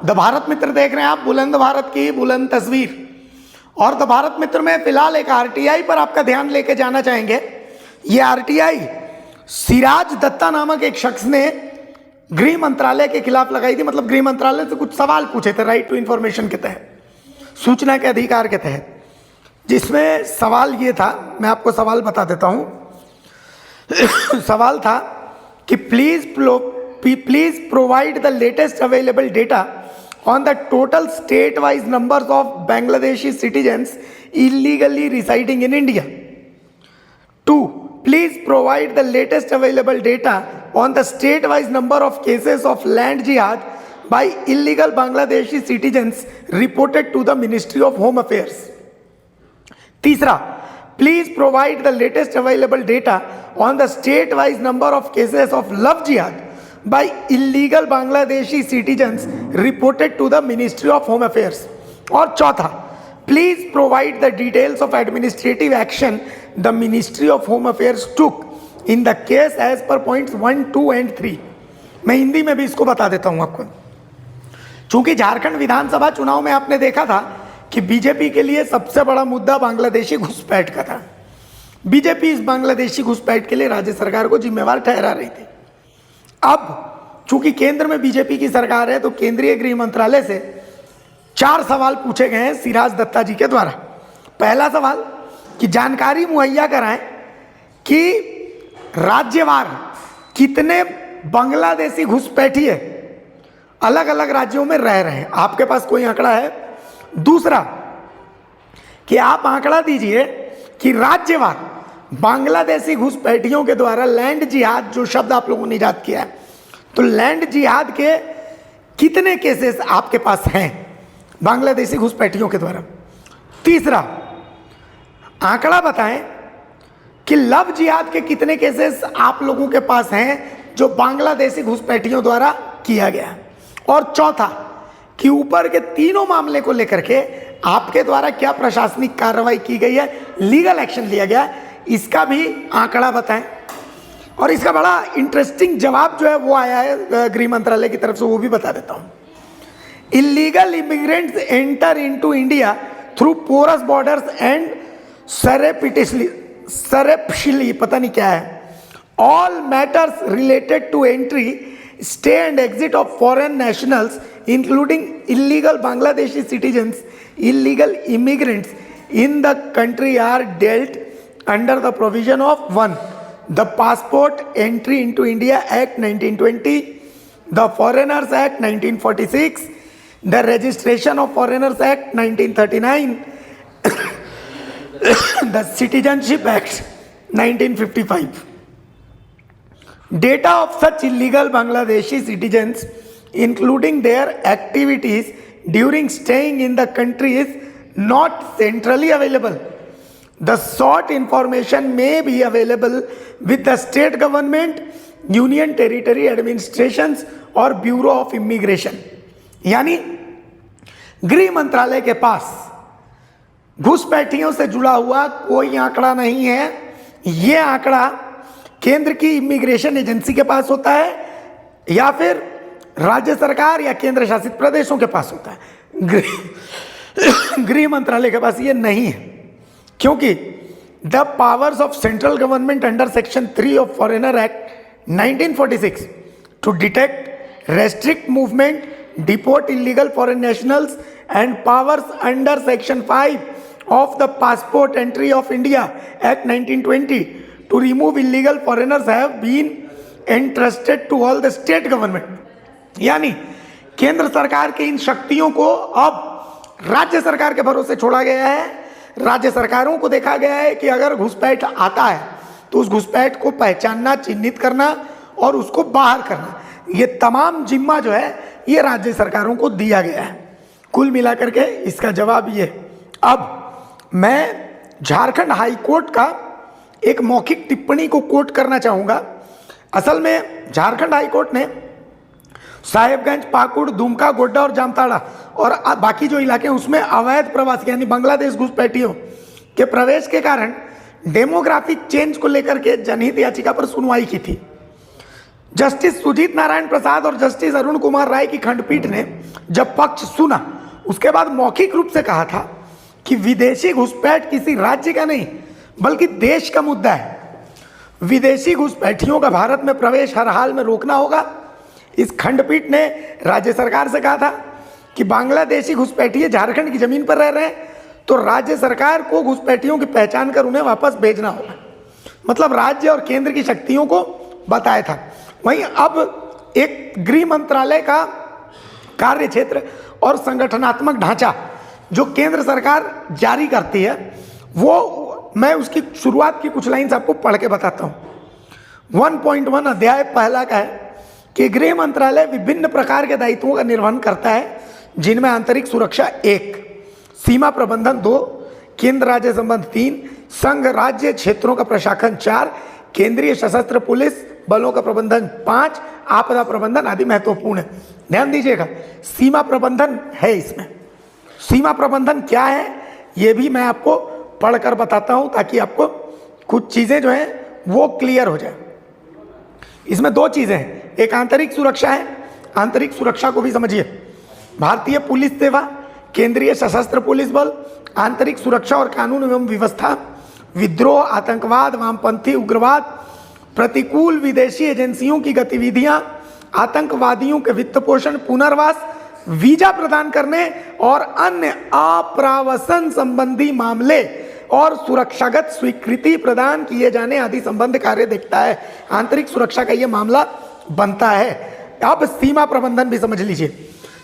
The Bharat मित्र देख रहे हैं आप, बुलंद भारत की बुलंद तस्वीर। और द भारत मित्र में फिलहाल एक आरटीआई पर आपका ध्यान लेके जाना चाहेंगे। ये आरटीआई सिराज दत्ता नामक एक शख्स ने गृह मंत्रालय के खिलाफ लगाई थी। मतलब गृह मंत्रालय से कुछ सवाल पूछे थे राइट टू इंफॉर्मेशन के तहत, सूचना के अधिकार के तहत, जिसमें सवाल ये था, मैं आपको सवाल बता देता हूं। सवाल था कि please provide the latest available data on the total state-wise numbers of Bangladeshi citizens illegally residing in India. 2. Please provide the latest available data on the state-wise number of cases of land jihad by illegal Bangladeshi citizens reported to the Ministry of Home Affairs. 3. Please provide the latest available data on the state-wise number of cases of love jihad by illegal Bangladeshi citizens reported to the Ministry of Home Affairs. और चौथा, please provide the details of administrative action the Ministry of Home Affairs took in the case as per points 1, 2 and 3. मैं हिंदी में भी इसको बता देता हूं आपको। चूंकि झारखंड विधानसभा चुनाव में आपने देखा था कि बीजेपी के लिए सबसे बड़ा मुद्दा बांग्लादेशी घुसपैठ का था। बीजेपी इस बांग्लादेशी घुसपैठ के लिए राज्य सरकार को जिम्मेवार ठहरा रही थी। अब चूंकि केंद्र में बीजेपी की सरकार है तो केंद्रीय गृह मंत्रालय से 4 सवाल पूछे गए हैं सिराज दत्ता जी के द्वारा। पहला सवाल कि जानकारी मुहैया कराएं कि राज्यवार कितने बांग्लादेशी घुसपैठिए अलग अलग राज्यों में रह रहे हैं। आपके पास कोई आंकड़ा है? दूसरा कि आप आंकड़ा दीजिए कि राज्यवार बांग्लादेशी घुसपैठियों के द्वारा लैंड जिहाद, जो शब्द आप लोगों ने इजाद किया है, तो लैंड जिहाद के कितने केसेस आपके पास हैं बांग्लादेशी घुसपैठियों के द्वारा। तीसरा, आंकड़ा बताएं कि लव जिहाद के कितने केसेस आप लोगों के पास हैं जो बांग्लादेशी घुसपैठियों द्वारा किया गया। और चौथा कि ऊपर के तीनों मामले को लेकर के आपके द्वारा क्या प्रशासनिक कार्रवाई की गई है, लीगल एक्शन लिया गया, इसका भी आंकड़ा बताएं। और इसका बड़ा इंटरेस्टिंग जवाब जो है वो आया है गृह मंत्रालय की तरफ से, वो भी बता देता हूं। Illegal immigrants enter into India through porous borders and surreptitiously, पता नहीं क्या है, all matters related to entry, stay and exit of foreign nationals including illegal Bangladeshi citizens, illegal immigrants in the country are dealt under the provision of 1. The Passport Entry into India Act 1920, the Foreigners Act 1946, the Registration of Foreigners Act 1939, the Citizenship Act 1955. Data of such illegal Bangladeshi citizens, including their activities during staying in the country, is not centrally available. The sought information may be available with the state government, union territory administrations और bureau of immigration. यानी गृह मंत्रालय के पास घुसपैठियों से जुड़ा हुआ कोई आंकड़ा नहीं है। ये आंकड़ा केंद्र की इमिग्रेशन एजेंसी के पास होता है या फिर राज्य सरकार या केंद्र शासित प्रदेशों के पास होता है। गृह मंत्रालय के पास ये नहीं है, क्योंकि the powers of central government under section 3 of foreigner act 1946 to detect, restrict movement, deport illegal foreign nationals and powers under section 5 of the passport entry of India act 1920 to remove illegal foreigners have been entrusted to all the state government. यानी केंद्र सरकार की इन शक्तियों को अब राज्य सरकार के भरोसे छोड़ा गया है। राज्य सरकारों को देखा गया है कि अगर घुसपैठ आता है तो उस घुसपैठ को पहचानना, चिन्हित करना और उसको बाहर करना, ये तमाम जिम्मा जो है ये राज्य सरकारों को दिया गया है। कुल मिलाकर के इसका जवाब ये। अब मैं झारखंड हाई कोर्ट का एक मौखिक टिप्पणी को कोट करना चाहूँगा। असल में झारखंड हाई कोर्ट ने साहेबगंज, पाकुड़, दुमका, गोड्डा और जामताड़ा और बाकी जो इलाके हैं उसमें अवैध प्रवासी यानी बांग्लादेश घुसपैठियों के प्रवेश के कारण डेमोग्राफिक चेंज को लेकर के जनहित याचिका पर सुनवाई की थी। जस्टिस सुजीत नारायण प्रसाद और जस्टिस अरुण कुमार राय की खंडपीठ ने जब पक्ष सुना उसके बाद मौखिक रूप से कहा था कि विदेशी घुसपैठ किसी राज्य का नहीं बल्कि देश का मुद्दा है। विदेशी घुसपैठियों का भारत में प्रवेश हर हाल में रोकना होगा। इस खंडपीठ ने राज्य सरकार से कहा था कि बांग्लादेशी घुसपैठिए झारखंड की जमीन पर रह रहे हैं तो राज्य सरकार को घुसपैठियों की पहचान कर उन्हें वापस भेजना होगा। मतलब राज्य और केंद्र की शक्तियों को बताया था। वहीं अब एक गृह मंत्रालय का कार्य क्षेत्र और संगठनात्मक ढांचा जो केंद्र सरकार जारी करती है, वो मैं उसकी शुरुआत की कुछ लाइन्स आपको पढ़ के बताता हूँ। 1.1 अध्याय पहला का है कि गृह मंत्रालय विभिन्न प्रकार के दायित्वों का निर्वहन करता है, जिनमें आंतरिक सुरक्षा 1, सीमा प्रबंधन 2, केंद्र राज्य संबंध 3, संघ राज्य क्षेत्रों का प्रशासन 4, केंद्रीय सशस्त्र पुलिस बलों का प्रबंधन 5, आपदा प्रबंधन आदि महत्वपूर्ण है। ध्यान दीजिएगा, सीमा प्रबंधन है इसमें। सीमा प्रबंधन क्या है ये भी मैं आपको पढ़कर बताता हूं ताकि आपको कुछ चीजें जो हैं वो क्लियर हो जाए। इसमें 2 चीजें हैं, एक आंतरिक सुरक्षा है, आंतरिक सुरक्षा को भी समझिए। भारतीय पुलिस सेवा, केंद्रीय सशस्त्र पुलिस बल, आंतरिक सुरक्षा और कानून एवं व्यवस्था, विद्रोह, आतंकवाद, वामपंथी उग्रवाद, प्रतिकूल विदेशी एजेंसियों की गतिविधियां, आतंकवादियों के वित्त पोषण, पुनर्वास, वीजा प्रदान करने और अन्य आप्रवासन संबंधी मामले और सुरक्षागत स्वीकृति प्रदान किए जाने आदि संबंध कार्य देखता है। आंतरिक सुरक्षा का यह मामला बनता है। अब सीमा प्रबंधन भी समझ लीजिए।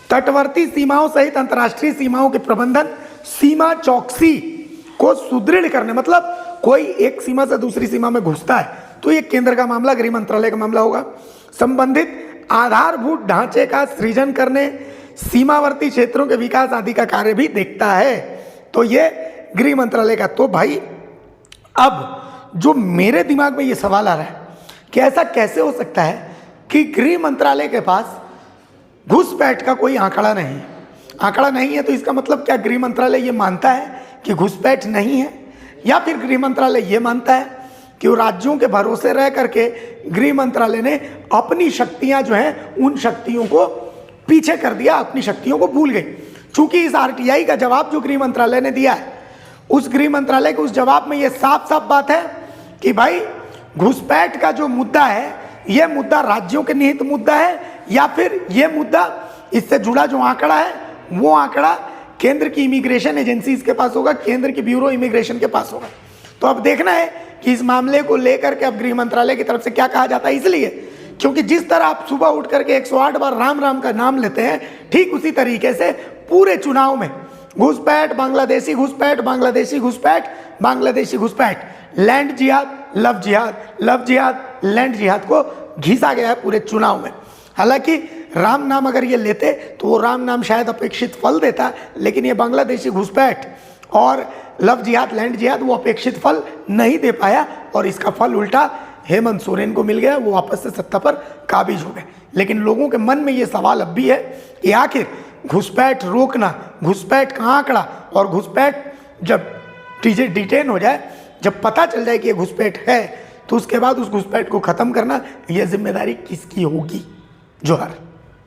तटवर्ती सीमाओं सहित अंतर्राष्ट्रीय सीमाओं के प्रबंधन, सीमा चौकसी को सुदृढ़ करने, मतलब कोई एक सीमा से दूसरी सीमा में घुसता है तो ये केंद्र का मामला, गृह मंत्रालय का मामला होगा। संबंधित आधारभूत ढांचे का सृजन करने, सीमावर्ती क्षेत्रों के विकास आदि का कार्य भी देखता है, तो ये गृह मंत्रालय का। तो भाई अब जो मेरे दिमाग में ये सवाल आ रहा है कि ऐसा कैसे हो सकता है कि गृह मंत्रालय के पास घुसपैठ का कोई आंकड़ा नहीं है। आंकड़ा नहीं है तो इसका मतलब क्या गृह मंत्रालय ये मानता है कि घुसपैठ नहीं है, या फिर गृह मंत्रालय ये मानता है कि वो राज्यों के भरोसे रह करके गृह मंत्रालय ने अपनी शक्तियां जो हैं उन शक्तियों को पीछे कर दिया, अपनी शक्तियों को भूल गई। चूंकि इस आरटीआई का जवाब जो गृह मंत्रालय ने दिया है, उस गृह मंत्रालय के उस जवाब में यह साफ साफ बात है कि भाई घुसपैठ का जो मुद्दा है यह मुद्दा राज्यों के निहित मुद्दा है, या फिर यह मुद्दा इससे जुड़ा जो आंकड़ा है वो आंकड़ा केंद्र की इमिग्रेशन एजेंसीज के पास होगा, केंद्र की ब्यूरो इमिग्रेशन के पास होगा। तो अब देखना है कि इस मामले को लेकर के अब गृह मंत्रालय की तरफ से क्या कहा जाता है। इसलिए क्योंकि जिस तरह आप सुबह उठ करके 108 बार राम राम का नाम लेते हैं, ठीक उसी तरीके से पूरे चुनाव में घुसपैठ, बांग्लादेशी घुसपैठ, बांग्लादेशी घुसपैठ, बांग्लादेशी घुसपैठ, लैंड जिहाद, लव जिहाद, लव जिहाद, लैंड जिहाद को घिसा गया है पूरे चुनाव में। हालांकि राम नाम अगर ये लेते तो वो राम नाम शायद अपेक्षित फल देता, लेकिन ये बांग्लादेशी घुसपैठ और लव जिहाद, लैंड जिहाद वो अपेक्षित फल नहीं दे पाया और इसका फल उल्टा हेमंत सोरेन को मिल गया। वो वापस से सत्ता पर काबिज हो गए। लेकिन लोगों के मन में ये सवाल अब भी है कि आखिर घुसपैठ रोकना, घुसपैठ का आंकड़ा और घुसपैठ जब डिटेन हो जाए, जब पता चल जाए कि ये घुसपैठ है, तो उसके बाद उस घुसपैठ को खत्म करना, यह जिम्मेदारी किसकी होगी। जोहर।